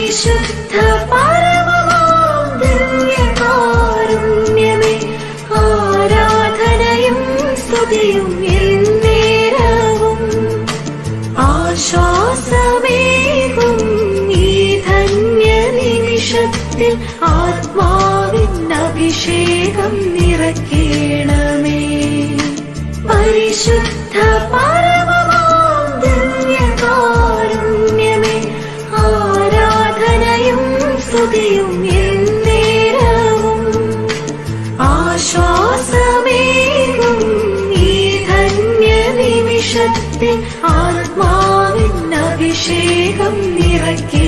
പരിശുദ്ധ പരമമാം ദിവ്യകാരുണ്യമേ, ആരാധനയും സ്തുതിയും എന്നേരവും. ആശ്വാസമേകും ഈ ധന്യ നിമിഷത്തിൽ ആത്മാവിൻ അഭിഷേകം നിറയ്ക്കണമേ. പരിശുദ്ധ പരമമാം ദിവ്യകാരുണ്യമേ, ആരാധനയും സ്തുതിയും എന്നേരവും. ആശ്വാസമേകും ഈ ധന്യ നിമിഷത്തിൽ ആത്മാവിൻ അഭിഷേകം നിറയ്ക്കണമേ.